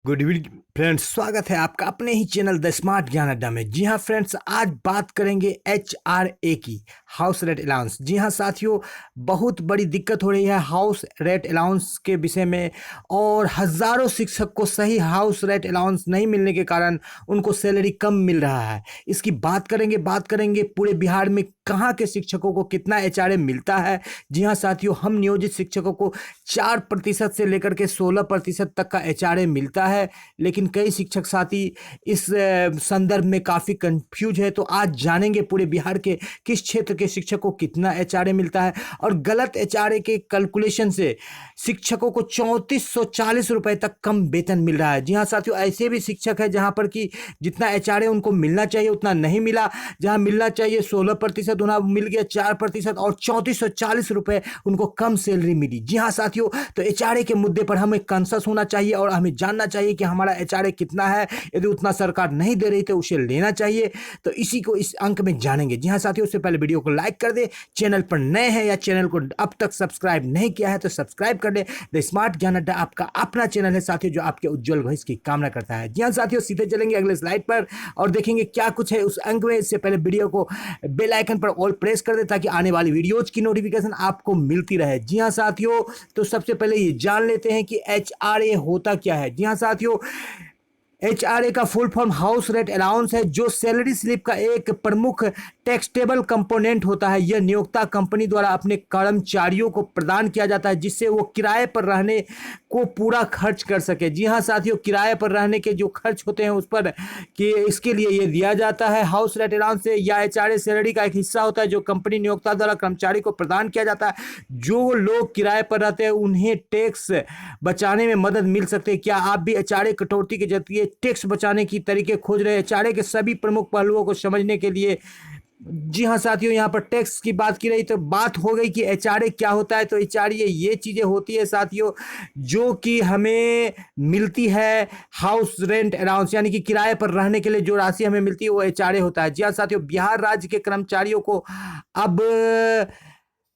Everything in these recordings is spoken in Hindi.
गुड इवनिंग फ्रेंड्स, स्वागत है आपका अपने ही चैनल द स्मार्ट ज्ञान अड्डा में। जी हाँ फ्रेंड्स, आज बात करेंगे HRA की, हाउस रेंट अलाउंस। जी हाँ साथियों, बहुत बड़ी दिक्कत हो रही है हाउस रेंट अलाउंस के विषय में, और हज़ारों शिक्षक को सही हाउस रेंट अलाउंस नहीं मिलने के कारण उनको सैलरी कम मिल रहा है। इसकी बात करेंगे पूरे बिहार में कहाँ के शिक्षकों को कितना HRA मिलता है। जी हाँ साथियों, हम नियोजित शिक्षकों को 4% से लेकर के 16% तक का HRA मिलता है, लेकिन कई शिक्षक साथी इस संदर्भ में काफ़ी कंफ्यूज है। तो आज जानेंगे पूरे बिहार के किस क्षेत्र के शिक्षक को कितना HRA मिलता है, और गलत HRA के कैलकुलेशन से शिक्षकों को 3440 रुपए तक कम वेतन मिल रहा है। जी हाँ साथियों, ऐसे भी शिक्षक है जहाँ पर कि जितना HRA उनको मिलना चाहिए उतना नहीं मिला। जहाँ मिलना चाहिए 16% उन्हें मिल गया 4%, और 3440 रुपए उनको कम सैलरी मिली। जी हाँ साथियों, तो HRA के मुद्दे पर हमें कंसस होना चाहिए और हमें जानना चाहिए कि हमारा HRA कितना है। यदि उतना सरकार नहीं दे रही तो उसे लेना चाहिए। तो इसी को इस अंक में जानेंगे। जी हाँ साथियों, उससे पहले वीडियो को लाइक कर दे, चैनल पर नए हैं या चैनल को अब तक सब्सक्राइब नहीं किया है तो सब्सक्राइब कर दे। द स्मार्ट ज्ञान अड्डा आपका अपना चैनल है साथियों, जो आपके उज्जवल भविष्य की कामना करता है। जी हाँ साथियों, सीधे चलेंगे अगले स्लाइड पर और देखेंगे क्या कुछ है उस अंक में। इससे पहले वीडियो को बेल आइकन पर ऑल प्रेस कर दे ताकि आने वाली वीडियोज की नोटिफिकेशन आपको मिलती रहे। जी हाँ साथियों, तो सबसे पहले ये जान लेते हैं कि HRA होता क्या है। जी हाँ साथियों, HRA का full farm house rent allowance है, जो सैलरी स्लिप का एक प्रमुख टैक्सेबल कंपोनेंट होता है। यह नियोक्ता कंपनी द्वारा अपने कर्मचारियों को प्रदान किया जाता है, जिससे वो किराए पर रहने को पूरा खर्च कर सके। जी हाँ साथियों, किराए पर रहने के जो खर्च होते हैं उस पर कि इसके लिए ये दिया जाता है। हाउस रेंट अलाउंस से या HRA सैलरी का एक हिस्सा होता है जो कंपनी नियोक्ता द्वारा कर्मचारी को प्रदान किया जाता है। जो लोग किराए पर रहते हैं उन्हें टैक्स बचाने में मदद मिल सकती है। क्या आप भी HRA कटौती के जरिए टैक्स बचाने की तरीके खोज रहे हैं? HRA के सभी प्रमुख पहलुओं को समझने के लिए, जी हाँ साथियों, यहाँ पर टैक्स की बात की रही तो बात हो गई कि HRA क्या होता है। तो HRA ये चीज़ें होती है साथियों जो कि हमें मिलती है हाउस रेंट अलाउंस, यानी कि किराए पर रहने के लिए जो राशि हमें मिलती है वो HRA होता है। जी हाँ साथियों, बिहार राज्य के कर्मचारियों को अब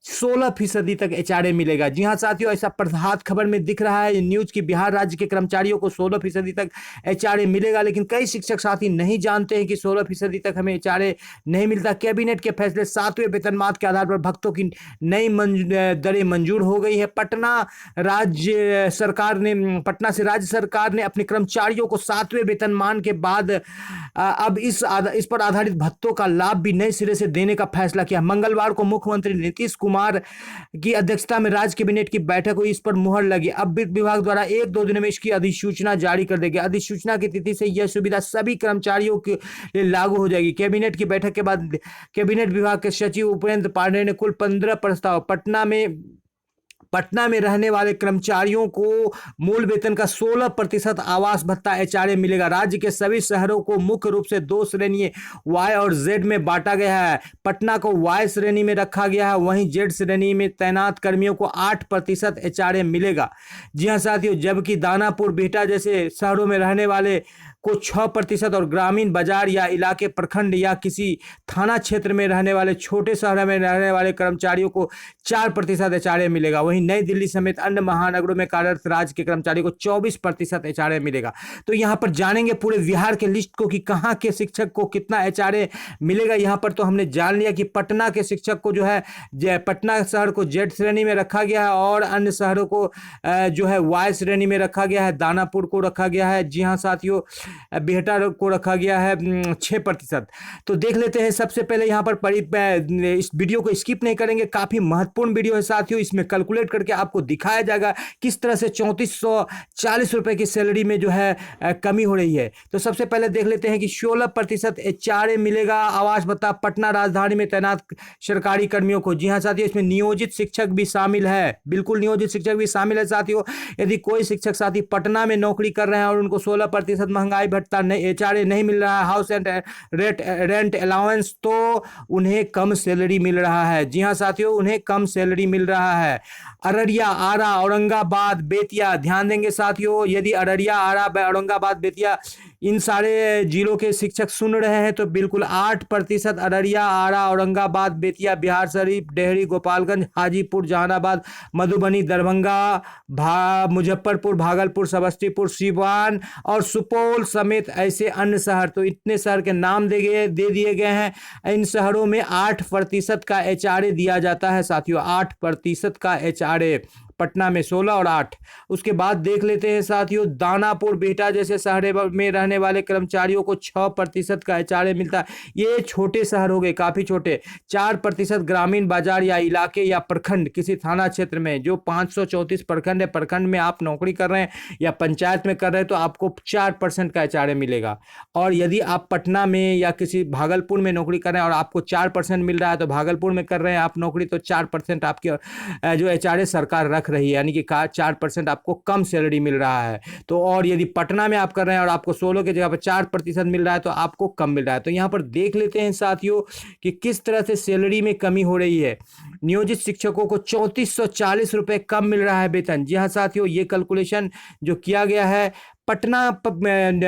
16% तक HRA मिलेगा। जी हाँ साथियों, ऐसा प्रभात खबर में दिख रहा है न्यूज की बिहार राज्य के कर्मचारियों को 16% तक HRA मिलेगा, लेकिन कई शिक्षक साथी नहीं जानते हैं कि 16% तक हमें HRA नहीं मिलता। कैबिनेट के फैसले 7वें वेतनमान के आधार पर भत्तों की नई दरें मंजूर हो गई है। पटना से राज्य सरकार ने अपने कर्मचारियों को 7वें वेतनमान के बाद अब इस पर आधारित भत्तों का लाभ भी नए सिरे से देने का फैसला किया। मंगलवार को मुख्यमंत्री नीतीश कुमार की अध्यक्षता में राज्य कैबिनेट की बैठक हुई, इस पर मुहर लगी। अब वित्त विभाग द्वारा 1-2 दिन में इसकी अधिसूचना जारी कर देगी। अधिसूचना की तिथि से यह सुविधा सभी कर्मचारियों के लिए लागू हो जाएगी। कैबिनेट की बैठक के बाद कैबिनेट विभाग के सचिव उपेंद्र पांडेय ने कुल 15 प्रस्ताव पटना में रहने वाले कर्मचारियों को मूल वेतन का 16% आवास भत्ता HRA मिलेगा। राज्य के सभी शहरों को मुख्य रूप से 2 श्रेणी Y और Z में बांटा गया है। पटना को Y श्रेणी में रखा गया है, वहीं Z श्रेणी में तैनात कर्मियों को 8% HRA मिलेगा। जी हाँ साथियों, जबकि दानापुर, बिहटा जैसे शहरों में रहने वाले को 6% और ग्रामीण बाजार या इलाके, प्रखंड या किसी थाना क्षेत्र में रहने वाले छोटे शहरों में रहने वाले कर्मचारियों को 4% HRA मिलेगा। वहीं नई दिल्ली समेत अन्य महानगरों में कार्यरत राज्य के कर्मचारियों को 24% HRA मिलेगा। तो यहाँ पर जानेंगे पूरे बिहार के लिस्ट को कि कहाँ के शिक्षक को कितना HRA मिलेगा। यहाँ पर तो हमने जान लिया कि पटना के शिक्षक को जो है पटना शहर को Z श्रेणी में रखा गया है, और अन्य शहरों को जो है Y श्रेणी में रखा गया है। दानापुर को रखा गया है, जी हाँ साथियों, बिहटा को रखा गया है 6%। तो देख लेते हैं सबसे पहले यहाँ पर इस वीडियो को स्किप नहीं करेंगे, काफी महत्वपूर्ण वीडियो है साथियों। इसमें कैलकुलेट करके आपको दिखाया जाएगा किस तरह से 3440 रुपए की सैलरी में जो है कमी हो रही है। तो सबसे पहले देख लेते हैं कि 16% HRA मिलेगा आवास भत्ता पटना राजधानी में तैनात सरकारी कर्मियों को। जी हाँ साथियों, इसमें नियोजित शिक्षक भी शामिल है, बिल्कुल नियोजित शिक्षक भी शामिल है साथियों। यदि कोई शिक्षक साथी पटना में नौकरी कर रहे हैं और उनको 16% महंगाई भत्ता HRA नहीं मिल रहा है, हाउस रेंट अलाउंस, तो उन्हें कम सैलरी मिल रहा है। जी हाँ साथियों, उन्हें कम सैलरी मिल रहा है। अररिया, आरा, औरंगाबाद, बेतिया, ध्यान देंगे साथियों, यदि अररिया, आरा, औरंगाबाद, बेतिया इन सारे जिलों के शिक्षक सुन रहे हैं तो बिल्कुल 8%। अररिया, आरा, औरंगाबाद, बेतिया, बिहार शरीफ, डेहरी, गोपालगंज, हाजीपुर, जहानाबाद, मधुबनी, दरभंगा, मुजफ्फरपुर, भागलपुर, समस्तीपुर, सीवान और सुपौल समेत ऐसे अन्य शहर, तो इतने शहर के नाम दे दिए गए हैं। इन शहरों में 8% का एचआरए दिया जाता है साथियों, 8% का एचआरए। पटना में 16 और 8। उसके बाद देख लेते हैं साथियों, दानापुर, बिहटा जैसे शहर में रहने वाले कर्मचारियों को 6% का एचआरए मिलता है। ये छोटे शहर हो गए, काफ़ी छोटे। 4% ग्रामीण बाजार या इलाके या प्रखंड, किसी थाना क्षेत्र में जो 534 प्रखंड है, प्रखंड में आप नौकरी कर रहे हैं या पंचायत में कर रहे हैं तो आपको 4% का एचआरए मिलेगा। और यदि आप पटना में या किसी भागलपुर में नौकरी कर रहे हैं और आपको 4% मिल रहा है, तो भागलपुर में कर रहे हैं आप नौकरी तो 4% आपके जो एचआरए सरकार रख रही है, यानी कि 4% आपको कम सैलरी मिल रहा है। तो और यदि पटना में आप कर रहे हैं और आपको 16 की जगह पर 4% मिल रहा है तो आपको कम मिल रहा है। तो यहाँ पर देख लेते हैं साथियों कि किस तरह से सैलरी में कमी हो रही है। नियोजित शिक्षकों को 3440 रुपये कम मिल रहा है वेतन। जी हाँ साथियों, ये कैलकुलेशन जो किया गया है पटना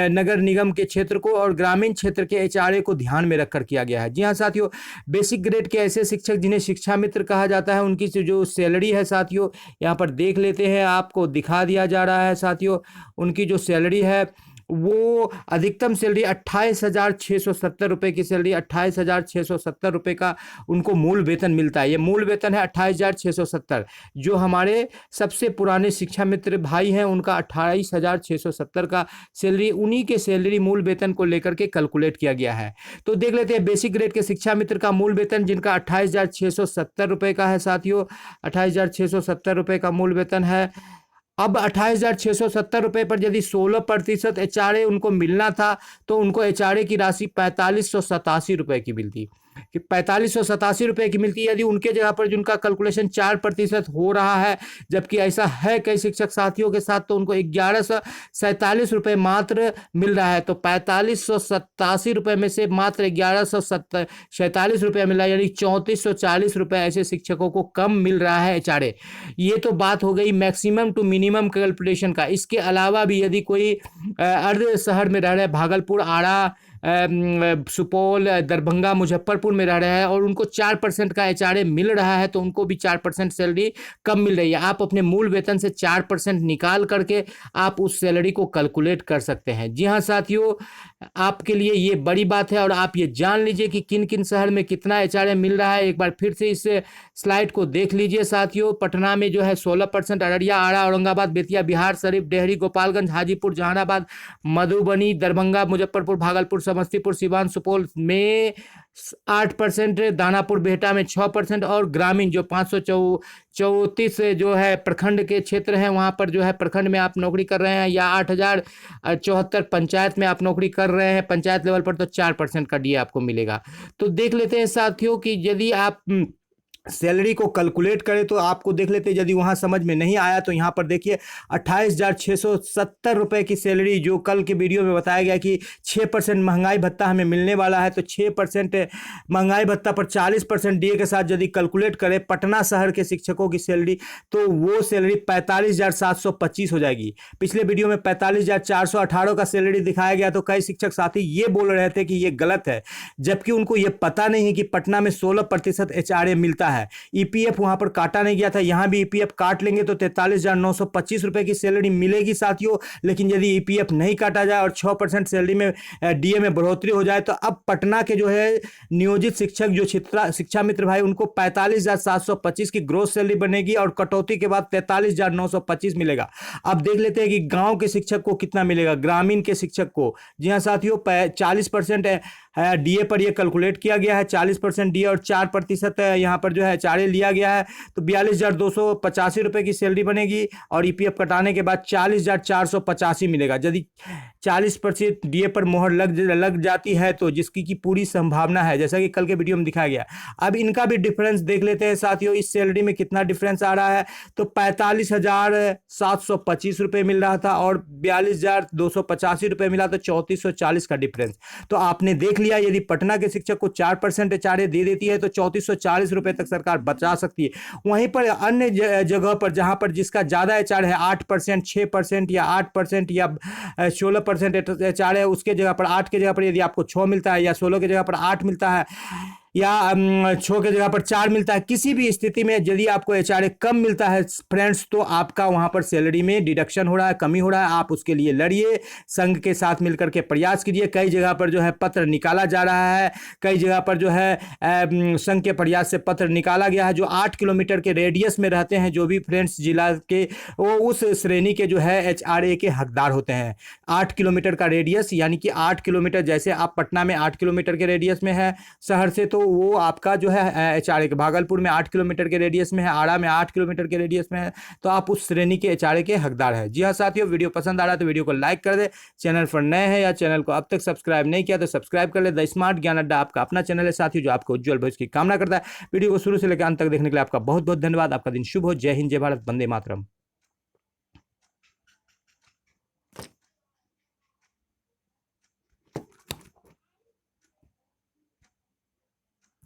नगर निगम के क्षेत्र को और ग्रामीण क्षेत्र के एचआरए को ध्यान में रखकर किया गया है। जी हाँ साथियों, बेसिक ग्रेड के ऐसे शिक्षक जिन्हें शिक्षा मित्र कहा जाता है, उनकी जो सैलरी है साथियों यहाँ पर देख लेते हैं, आपको दिखा दिया जा रहा है साथियों। उनकी जो सैलरी है वो अधिकतम सैलरी 28,670 रुपये की सैलरी, 28,670 रुपये का उनको मूल वेतन मिलता है। ये मूल वेतन है 28,670। जो हमारे सबसे पुराने शिक्षा मित्र भाई हैं उनका 28,670 का सैलरी, उन्हीं के सैलरी मूल वेतन को लेकर के कैलकुलेट किया गया है। तो देख लेते हैं बेसिक ग्रेड के शिक्षा मित्र का मूल वेतन जिनका 28,670 रुपये का है साथियों, 28,670 रुपये का मूल वेतन है। अब 28,670 रुपये पर यदि 16% एचआरए उनको मिलना था तो उनको एचआरए की राशि 4587 रुपये की मिलती, कि 4587 रुपये की मिलती है। यदि उनके जगह पर जिनका कैलकुलेशन 4% हो रहा है, जबकि ऐसा है कई शिक्षक साथियों के साथ, तो उनको 1147 रुपये मात्र मिल रहा है। तो 4587 रुपये में से मात्र 1147 रुपये मिल रहा है, यानी 3440 रुपये ऐसे शिक्षकों को कम मिल रहा है एचआरए। ये तो बात हो गई मैक्सिमम टू मिनिमम कैलकुलेशन का। इसके अलावा भी यदि कोई अर्ध शहर में रह रहे, भागलपुर, आरा, सुपौल, दरभंगा, मुजफ्फरपुर में रह रहे हैं और उनको 4% का एचआरए मिल रहा है, तो उनको भी 4% सैलरी कम मिल रही है। आप अपने मूल वेतन से 4% निकाल करके आप उस सैलरी को कैलकुलेट कर सकते हैं। जी हाँ साथियों, आपके लिए ये बड़ी बात है और आप ये जान लीजिए कि किन किन शहर में कितना एचआरए मिल रहा है। एक बार फिर से इस स्लाइड को देख लीजिए साथियों। पटना में जो है 16%, अररिया, आरा, औरंगाबाद, बेतिया, बिहार शरीफ, डेहरी, गोपालगंज, हाजीपुर, जहानाबाद, मधुबनी, दरभंगा, मुजफ्फरपुर, भागलपुर, समस्तीपुर, सीवान, सुपौल में 8%, दानापुर, बिहटा में 6% और ग्रामीण जो 534 जो है प्रखंड के क्षेत्र हैं, वहाँ पर जो है प्रखंड में आप नौकरी कर रहे हैं या 8074 पंचायत में आप नौकरी कर रहे हैं पंचायत लेवल पर, तो 4% का डीए आपको मिलेगा। तो देख लेते हैं साथियों कि यदि आप सैलरी को कैलकुलेट करें तो आपको देख लेते हैं। यदि वहाँ समझ में नहीं आया तो यहाँ पर देखिए 28,670 रुपये की सैलरी, जो कल के वीडियो में बताया गया कि 6% महंगाई भत्ता हमें मिलने वाला है, तो 6% महंगाई भत्ता पर 40% डीए के साथ यदि कैलकुलेट करें पटना शहर के शिक्षकों की सैलरी, तो वो सैलरी 45,725 हो जाएगी। पिछले वीडियो में 45,418 का सैलरी दिखाया गया, तो कई शिक्षक साथी ये बोल रहे थे कि ये गलत है, जबकि उनको ये पता नहीं है कि पटना में 16% एचआरए मिलता है। ईपीएफ वहां पर काटा नहीं गया था, यहां भी ईपीएफ काट लेंगे तो 43,925 रुपए की सैलरी मिलेगी साथियों। लेकिन यदि ईपीएफ नहीं काटा जाए और 6% सैलरी में डीए में बढ़ोतरी हो जाए, तो अब पटना के जो है नियोजित शिक्षक जो शिक्षा मित्र भाई, उनको 45,725 की ग्रोस सैलरी बनेगी और कटौती के बाद 43,925 मिलेगा। अब देख लेते हैं कि गांव के शिक्षक को कितना मिलेगा, ग्रामीण के शिक्षक को। जी हाँ साथियों, 40% डीए पर यह कैलकुलेट किया गया है, 40% डीए और 4% यहाँ पर जो है एचआरए लिया गया है, तो 42,285 रुपये की सैलरी बनेगी और ईपीएफ कटाने के बाद 40,485 मिलेगा। यदि 40% डीए पर मोहर लग जाती है, तो जिसकी की पूरी संभावना है, जैसा कि कल के वीडियो में दिखाया गया। अब इनका भी डिफरेंस देख लेते हैं साथियों, इस सैलरी में कितना डिफरेंस आ रहा है। तो 45,725 रुपये मिल रहा था और 42,285 रुपये मिला, तो 3440 का डिफरेंस। तो आपने देख लिया, यदि पटना के शिक्षक को 4% एचआरए दे देती है तो 3440 रुपए तक सरकार बचा सकती है। वहीं पर अन्य जगह पर जहां पर जिसका ज्यादा एचआरए है 8%, 6% या 8% या 16% एचआरए है, उसके जगह पर 8 के जगह पर यदि आपको 6 मिलता है या 16 की जगह पर 8 मिलता है या 6 की जगह पर 4 मिलता है, किसी भी स्थिति में यदि आपको एचआरए कम मिलता है फ्रेंड्स तो आपका वहां पर सैलरी में डिडक्शन हो रहा है, कमी हो रहा है। आप उसके लिए लड़िए, संघ के साथ मिलकर के प्रयास कीजिए। कई जगह पर जो है पत्र निकाला जा रहा है, कई जगह पर जो है संघ के प्रयास से पत्र निकाला गया है। जो 8 किलोमीटर के रेडियस में रहते हैं जो भी फ्रेंड्स जिला के, वो उस श्रेणी के जो है एचआरए के हकदार होते हैं। 8 किलोमीटर का रेडियस यानी कि 8 किलोमीटर, जैसे आप पटना में 8 किलोमीटर के रेडियस में है शहर से, तो वो आपका जो है एचआरए के, भागलपुर में 8 किलोमीटर के रेडियस में है, आरा में 8 किलोमीटर के रेडियस में है, तो आप उस श्रेणी के एचआरए के हकदार हैं। जी हाँ साथियों, वीडियो पसंद आ रहा है तो वीडियो को लाइक कर दे। चैनल पर नए हैं या चैनल को अब तक सब्सक्राइब नहीं किया तो सब्सक्राइब कर ले। द स्मार्ट ज्ञान अड्डा आपका अपना चैनल है साथियों, जो आपको उज्जवल भविष्य की कामना करता है। वीडियो को शुरू से लेकर अंत तक देखने के लिए आपका बहुत बहुत धन्यवाद। आपका दिन शुभ हो। जय हिंद, जय भारत, वंदे मातरम।